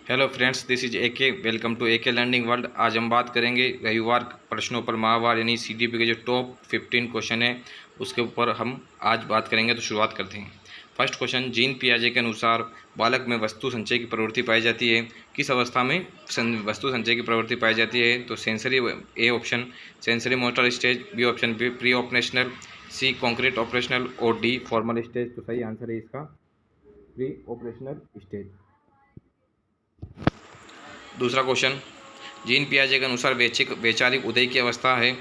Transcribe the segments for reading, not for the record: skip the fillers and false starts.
Hello friends, this is AK। Welcome to AK learning world. आज हम बात करेंगे रविवार प्रश्नों पर माहवार यानी CDP के जो टॉप 15 क्वेश्चन है उसके ऊपर हम आज बात करेंगे। तो शुरुआत करते हैं। फर्स्ट क्वेश्चन, जीन पियाजे के अनुसार बालक में वस्तु संचय की प्रवृत्ति पाई जाती है। किस अवस्था में वस्तु संचय की प्रवृत्ति पाई जाती है? तो sensory, A option sensory motor stage, B option pre operational, C concrete operational और डी फॉर्मल स्टेज। तो सही आंसर है इसका प्री ऑपरेशनल स्टेज। दूसरा क्वेश्चन, जीन पियाजे के अनुसार वैचारिक उदय की अवस्था है।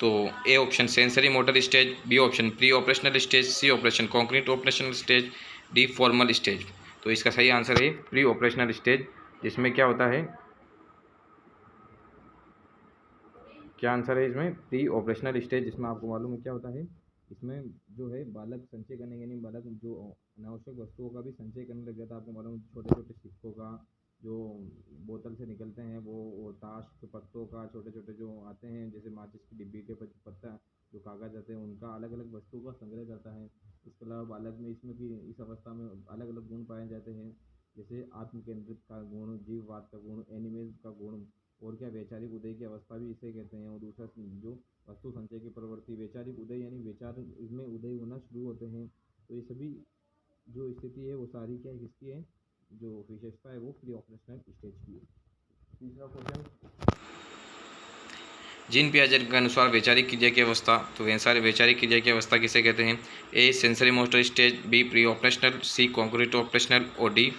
तो A option sensory motor stage, B option preoperational stage, C operation concrete operational stage, D formal stage. तो इसका सही आंसर है प्री ऑपरेशनल स्टेज, जिसमें क्या होता है, क्या आंसर है इसमें? प्री ऑपरेशनल स्टेज, जिसमें आपको मालूम है क्या होता है। इसमें जो है बालक संचय करने यानी बालक जो अनावश्यक वस्तुओं का भी संचय करने लग जाता है। आपको मालूम है छोटे छोटे सिक्कों का जो बोतल से निकलते हैं, वो ताश के पत्तों का, छोटे छोटे जो आते हैं जैसे माचिस की डिब्बी के पत्ता, जो कागज़ आते हैं, उनका अलग अलग वस्तुओं का संग्रह करता है। इसके अलावा बालक में इसमें भी इस अवस्था में अलग अलग गुण पाए जाते हैं, जैसे आत्मकेंद्रित का गुण, जीववाद का गुण, एनिमेज का गुण, और क्या वैचारिक उदय की अवस्था भी इसे कहते हैं। और दूसरा जो वस्तु संचय की प्रवृत्ति, वैचारिक उदय यानी विचार इसमें उदय होना शुरू होते हैं। तो ये सभी जो स्थिति है वो सारी क्या है, किसकी है? जो विशेषता है वो प्री ऑपरेशनल स्टेज की है। तीसरा क्वेश्चन, जीन पियाजे के अनुसार वैचारिक क्रिया की अवस्था। तो वैचारिक क्रिया की अवस्था किसे कहते हैं? A sensory motor stage, B pre operational, C concrete operational और डी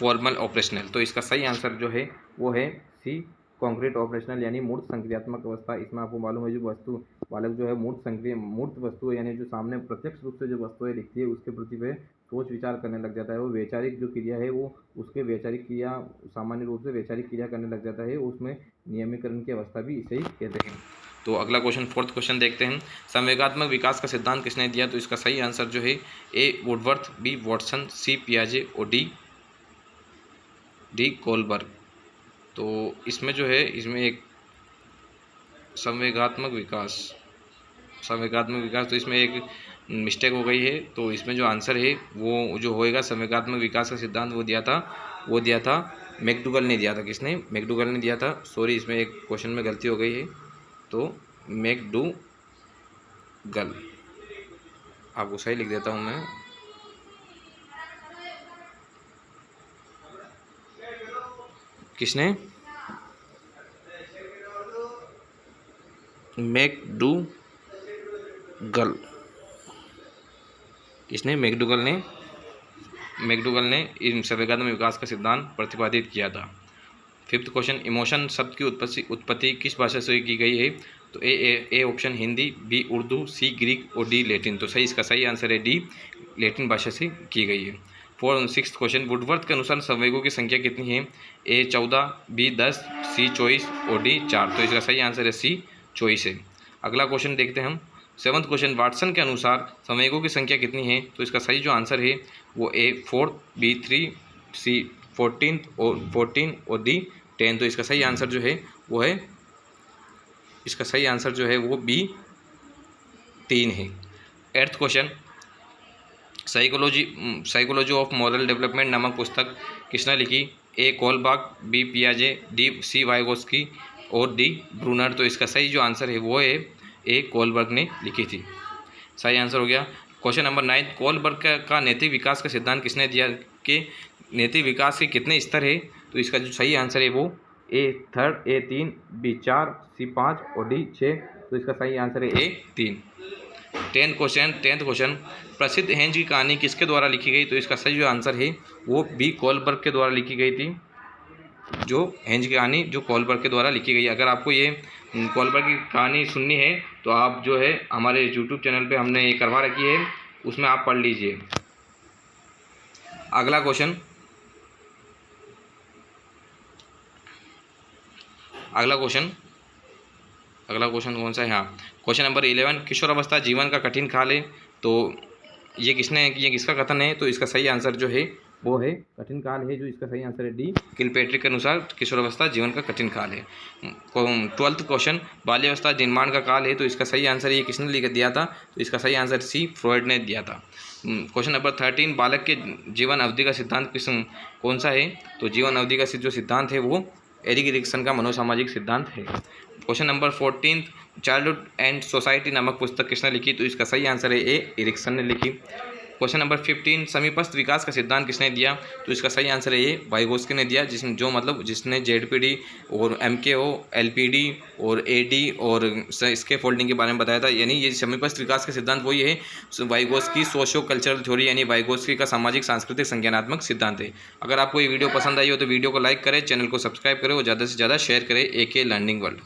फॉर्मल ऑपरेशनल। तो इसका सही आंसर जो है वो है सी कॉन्क्रीट ऑपरेशनल यानी मूर्त संक्रियात्मक अवस्था। इसमें आपको मालूम है जो वस्तु बालक जो है मूर्त वस्तु है, यानी जो सामने प्रत्यक्ष रूप से जो वस्तुएं दिखती है उसके प्रति वह सोच विचार करने लग जाता है। वो वैचारिक जो क्रिया है वो उसके वैचारिक क्रिया सामान्य रूप से वैचारिक क्रिया करने लग जाता है, उसमें नियमीकरण की अवस्था भी इसे ही कहते हैं। तो अगला क्वेश्चन, फोर्थ क्वेश्चन देखते हैं। संवेगात्मक विकास का सिद्धांत किसने दिया? तो इसका सही आंसर जो है ए वुडवर्थ, बी वॉटसन, सी पियाजे और डी कोलबर्ग। तो इसमें जो है इसमें एक संवेगात्मक विकास तो इसमें एक मिस्टेक हो गई है। तो इसमें जो आंसर है वो जो होएगा, संवेगात्मक विकास का सिद्धांत वो दिया था मैकडूगल ने दिया था। किसने? मैकडूगल ने दिया था। सॉरी, इसमें एक क्वेश्चन में गलती हो गई है। तो मैकडूगल, आपको सही लिख देता हूँ मैं। किसने? मैकडूगल। किसने? मैकडूगल ने इन संवेगात्मक विकास का सिद्धांत प्रतिपादित किया था। फिफ्थ क्वेश्चन, इमोशन शब्द की उत्पत्ति किस भाषा से की गई है? तो A option Hindi, B Urdu, C Greek और डी लैटिन। तो इसका सही आंसर है डी लैटिन भाषा से की गई है। सिक्स्थ क्वेश्चन, वुडवर्थ के अनुसार संवेगों की संख्या कितनी है? ए 14, बी 10, सी 24 और डी 4। तो इसका सही आंसर है सी 24 है। अगला क्वेश्चन देखते हैं हम। सेवन्थ क्वेश्चन, वाटसन के अनुसार संवेगों की संख्या कितनी है? तो इसका सही जो आंसर है वो ए 4, बी 3, सी 14 और डी 10। तो इसका सही आंसर जो है वो बी 3 है। Eighth question, psychology of moral development नामक पुस्तक किसने लिखी? ए कोलबाग, बी पियाजे, डी सी वाइगोस्की और डी ब्रूनर। तो इसका सही जो आंसर है वो है ए कोलबर्ग ने लिखी थी। सही आंसर हो गया। क्वेश्चन नंबर 9, कोलबर्ग का नैतिक विकास का सिद्धांत किसने दिया कि नैतिक विकास के कितने स्तर है? तो इसका जो सही आंसर है वो ए 3, बी 4, सी 5 और डी 6। तो इसका सही आंसर है ए 3। टेंथ क्वेश्चन, प्रसिद्ध हेंज की कहानी किसके द्वारा लिखी गई? तो इसका सही जो आंसर है वो बी कोलबर्ग के द्वारा लिखी गई थी। जो हेंज की कहानी जो कोलबर्ग के द्वारा लिखी गई। अगर आपको ये कोलबर्ग की कहानी सुननी है तो आप जो है हमारे यूट्यूब चैनल पे हमने ये करवा रखी है, उसमें आप पढ़ लीजिए। अगला क्वेश्चन कौन सा है? हाँ, क्वेश्चन नंबर 11, किशोरावस्था जीवन का कठिन काल है। तो ये किसका कथन है? तो इसका सही आंसर जो है वो है कठिन काल है। जो इसका सही आंसर है डी किलपेट्रिक के अनुसार किशोरावस्था जीवन का कठिन काल है। 12th क्वेश्चन, बाल्यावस्था निर्माण का काल है। तो इसका सही आंसर ये किसने लिख दिया था? तो इसका सही आंसर सी फ्रॉइड ने दिया था। क्वेश्चन नंबर 13, बालक के जीवन अवधि का सिद्धांत कौन सा है? तो जीवन अवधि का जो सिद्धांत है वो एरिक एरिक्सन का मनोसामाजिक सिद्धांत है। Question number 14, childhood and society नामक पुस्तक किसने लिखी? तो इसका सही आंसर है ए, एरिक्सन ने लिखी। क्वेश्चन नंबर 15, समीपस्थ विकास का सिद्धांत किसने दिया? तो इसका सही आंसर है ये, वाइगोस्की ने दिया, जिसने जेडपीडी और एमकेओ, एलपीडी और एडी और इसके फोल्डिंग के बारे में बताया था। यानी ये समीपस्थ विकास का सिद्धांत वही है, वाइगोस्की सोशियो कल्चरल थ्योरी यानी वाइगोस्की का सामाजिक सांस्कृतिक संज्ञानात्मक सिद्धांत है। अगर आपको ये वीडियो पसंद आई हो तो वीडियो को लाइक करें, चैनल को सब्सक्राइब करें और ज़्यादा से ज़्यादा शेयर करें AK लर्निंग वर्ल्ड।